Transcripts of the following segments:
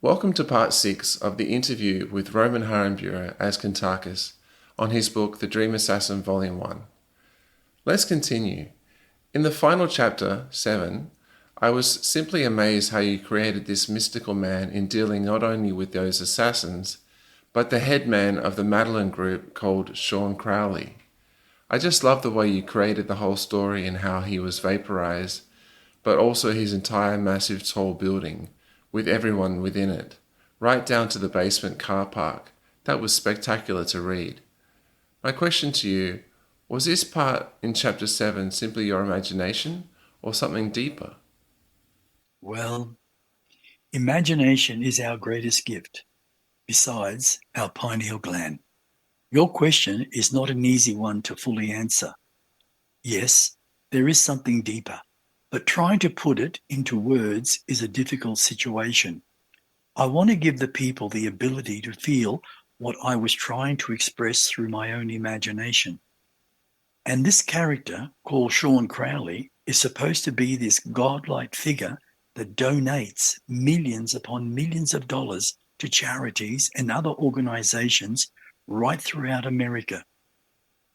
Welcome to part 6 of the interview with Roman Harambura as Kuntarkis on his book The Dream Assassin Volume 1. Let's continue. In the final chapter, 7, I was simply amazed how you created this mystical man in dealing not only with those assassins, but the head man of the Madeline group called Shawn Crowley. I just love the way you created the whole story and how he was vaporized, but also his entire massive tall building, with everyone within it, right down to the basement car park. That was spectacular to read. My question to you, was this part in chapter 7 simply your imagination or something deeper? Well, imagination is our greatest gift, besides our pineal gland. Your question is not an easy one to fully answer. Yes, there is something deeper, but trying to put it into words is a difficult situation. I want to give the people the ability to feel what I was trying to express through my own imagination. And this character, called Shawn Crowley, is supposed to be this godlike figure that donates millions upon millions of dollars to charities and other organizations right throughout America.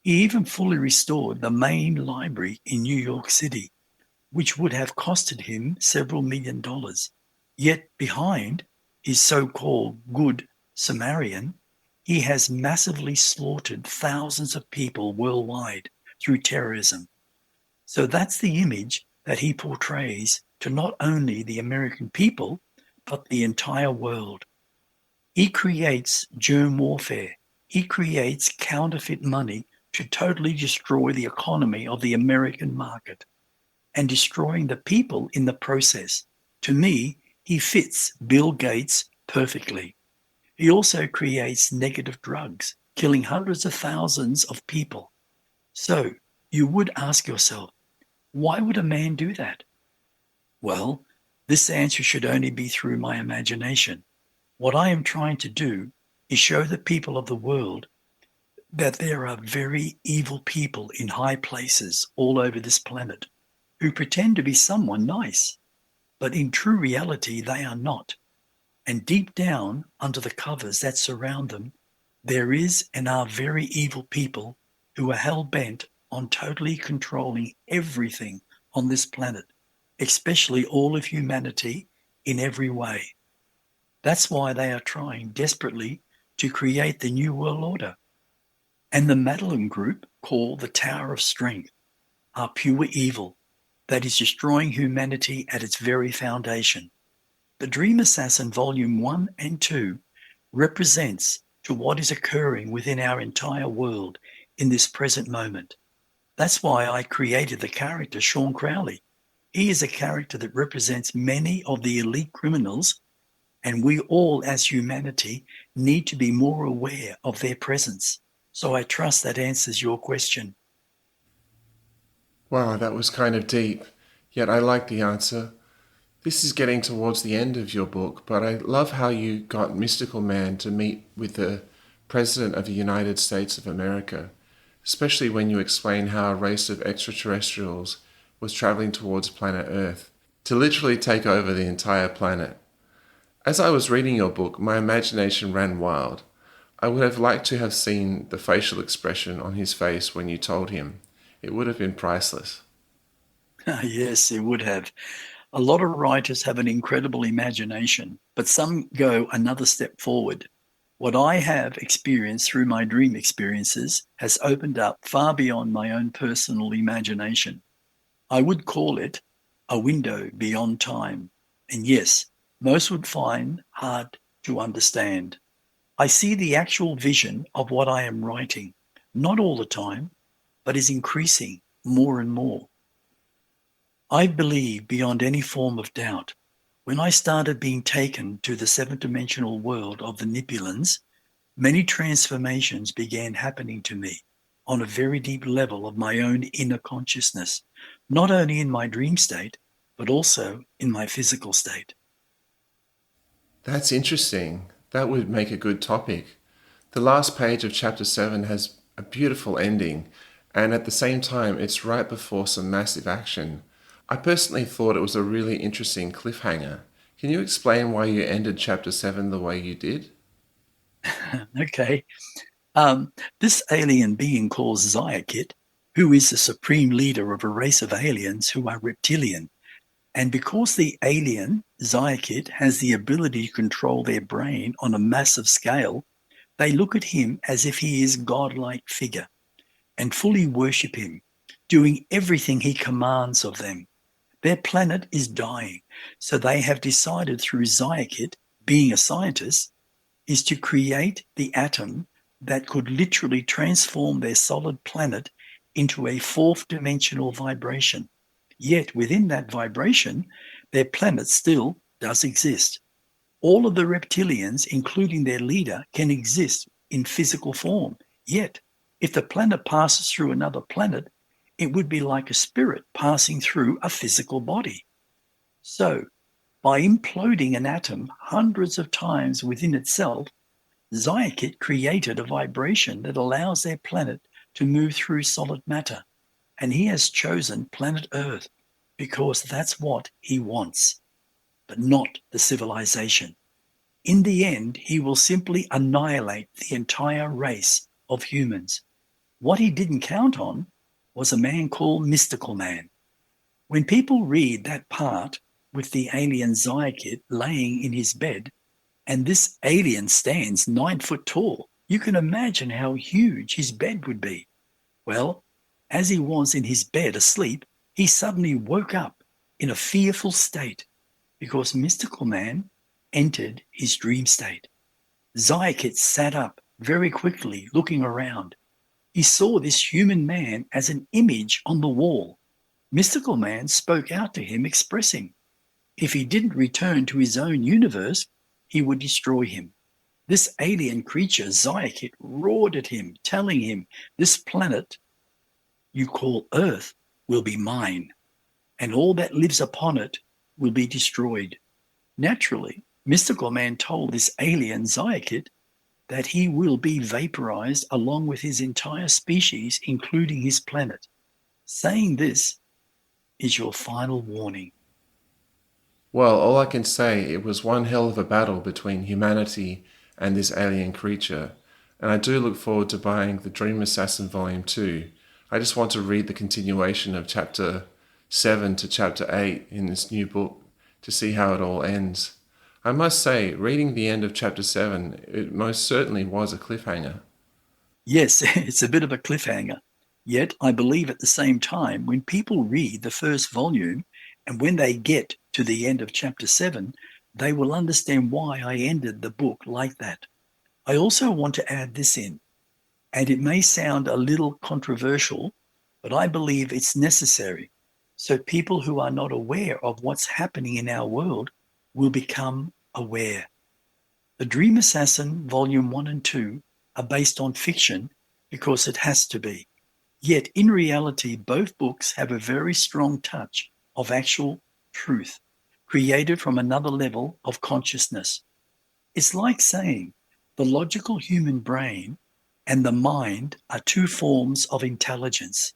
He even fully restored the main library in New York City, which would have costed him several $1 million. Yet behind his so-called good Samaritan, he has massively slaughtered thousands of people worldwide through terrorism. So that's the image that he portrays to not only the American people, but the entire world. He creates germ warfare. He creates counterfeit money to totally destroy the economy of the American market and destroying the people in the process. To me, he fits Bill Gates perfectly. He also creates negative drugs, killing hundreds of thousands of people. So you would ask yourself, why would a man do that? Well, this answer should only be through my imagination. What I am trying to do is show the people of the world that there are very evil people in high places all over this planet who pretend to be someone nice, but in true reality, they are not. And deep down, under the covers that surround them, there is and are very evil people who are hell bent on totally controlling everything on this planet, especially all of humanity in every way. That's why they are trying desperately to create the New World Order. And the Madeline group, called the Tower of Strength, are pure evil that is destroying humanity at its very foundation. The Dream Assassin Volume 1 and 2 represents to what is occurring within our entire world in this present moment. That's why I created the character Shawn Crowley. He is a character that represents many of the elite criminals, and we all as humanity need to be more aware of their presence. So I trust that answers your question. Wow, that was kind of deep, yet I like the answer. This is getting towards the end of your book, but I love how you got Mystical Man to meet with the President of the United States of America, especially when you explain how a race of extraterrestrials was traveling towards planet Earth to literally take over the entire planet. As I was reading your book, my imagination ran wild. I would have liked to have seen the facial expression on his face when you told him. It would have been priceless. Yes, it would have. A lot of writers have an incredible imagination, but some go another step forward. What I have experienced through my dream experiences has opened up far beyond my own personal imagination. I would call it a window beyond time. And yes, most would find hard to understand. I see the actual vision of what I am writing, not all the time, but is increasing more and more. I believe beyond any form of doubt. When I started being taken to the seventh dimensional world of the Nipulans, many transformations began happening to me on a very deep level of my own inner consciousness, not only in my dream state, but also in my physical state. That's interesting. That would make a good topic. The last page of chapter 7 has a beautiful ending, and at the same time, it's right before some massive action. I personally thought it was a really interesting cliffhanger, Can you explain why you ended chapter 7 the way you did? Okay. This alien being called Zayakit, who is the supreme leader of a race of aliens who are reptilian. And because the alien, Zayakit, has the ability to control their brain on a massive scale, they look at him as if he is godlike figure and fully worship him, doing everything he commands of them. Their planet is dying, so they have decided through Zayakit, being a scientist, is to create the atom that could literally transform their solid planet into a fourth dimensional vibration. Yet within that vibration, their planet still does exist. All of the reptilians, including their leader, can exist in physical form. Yet, if the planet passes through another planet, it would be like a spirit passing through a physical body. So, by imploding an atom hundreds of times within itself, Zayakit created a vibration that allows their planet to move through solid matter. And he has chosen planet Earth because that's what he wants, but not the civilization. In the end, he will simply annihilate the entire race of humans. What he didn't count on was a man called Mystical Man. When people read that part with the alien Zayakit laying in his bed, and this alien stands 9 foot tall, you can imagine how huge his bed would be. Well, as he was in his bed asleep, he suddenly woke up in a fearful state because Mystical Man entered his dream state. Zayakit sat up very quickly, looking around. He saw this human man as an image on the wall. Mystical Man spoke out to him, expressing, if he didn't return to his own universe, he would destroy him. This alien creature, Zayakit, roared at him, telling him, this planet you call Earth will be mine, and all that lives upon it will be destroyed. Naturally, Mystical Man told this alien Zayakit that he will be vaporized along with his entire species, including his planet. Saying this is your final warning. Well, all I can say, it was one hell of a battle between humanity and this alien creature, and I do look forward to buying the Dream Assassin Volume 2. I just want to read the continuation of chapter 7 to chapter 8 in this new book to see how it all ends. I must say, reading the end of chapter 7, it most certainly was a cliffhanger. Yes, it's a bit of a cliffhanger. Yet I believe at the same time, when people read the first volume and when they get to the end of chapter 7, they will understand why I ended the book like that. I also want to add this in, and it may sound a little controversial, but I believe it's necessary so people who are not aware of what's happening in our world will become aware. The Dream Assassin Volume 1 and 2 are based on fiction because it has to be. Yet in reality, both books have a very strong touch of actual truth, created from another level of consciousness. It's like saying the logical human brain and the mind are two forms of intelligence,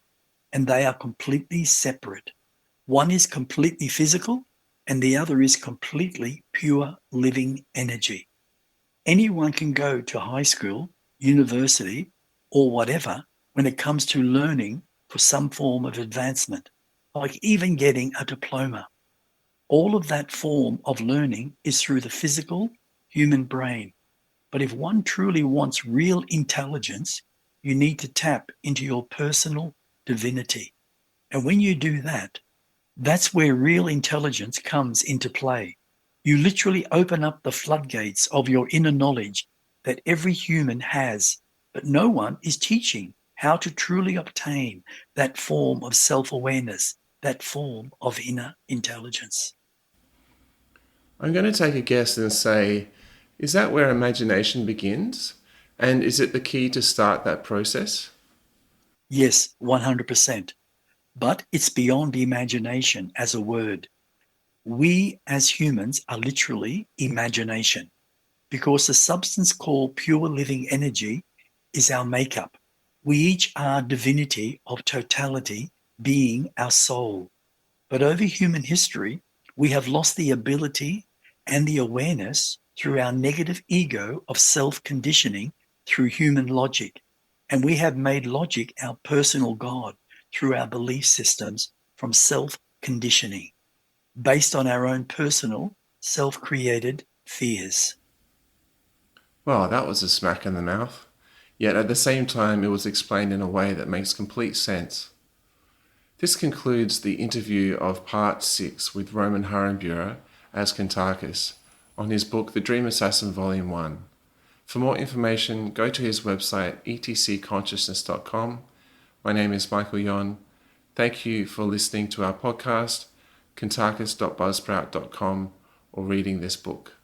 and they are completely separate. One is completely physical, and the other is completely pure living energy. Anyone can go to high school, university, or whatever when it comes to learning for some form of advancement, like even getting a diploma. All of that form of learning is through the physical human brain. But if one truly wants real intelligence, you need to tap into your personal divinity. And when you do that, that's where real intelligence comes into play. You literally open up the floodgates of your inner knowledge that every human has, but no one is teaching how to truly obtain that form of self-awareness, that form of inner intelligence. I'm going to take a guess and say, is that where imagination begins? And is it the key to start that process? Yes, 100%. But it's beyond imagination as a word. We as humans are literally imagination because the substance called pure living energy is our makeup. We each are divinity of totality, being our soul. But over human history, we have lost the ability and the awareness through our negative ego of self-conditioning through human logic. And we have made logic our personal God through our belief systems from self-conditioning, based on our own personal, self-created fears. Well, that was a smack in the mouth. Yet at the same time, it was explained in a way that makes complete sense. This concludes the interview of Part 6 with Roman Harambura as Kuntarkis on his book The Dream Assassin Volume 1. For more information, go to his website etcconsciousness.com. My name is Michael Yon. Thank you for listening to our podcast, kuntarkis.buzzsprout.com, or reading this book.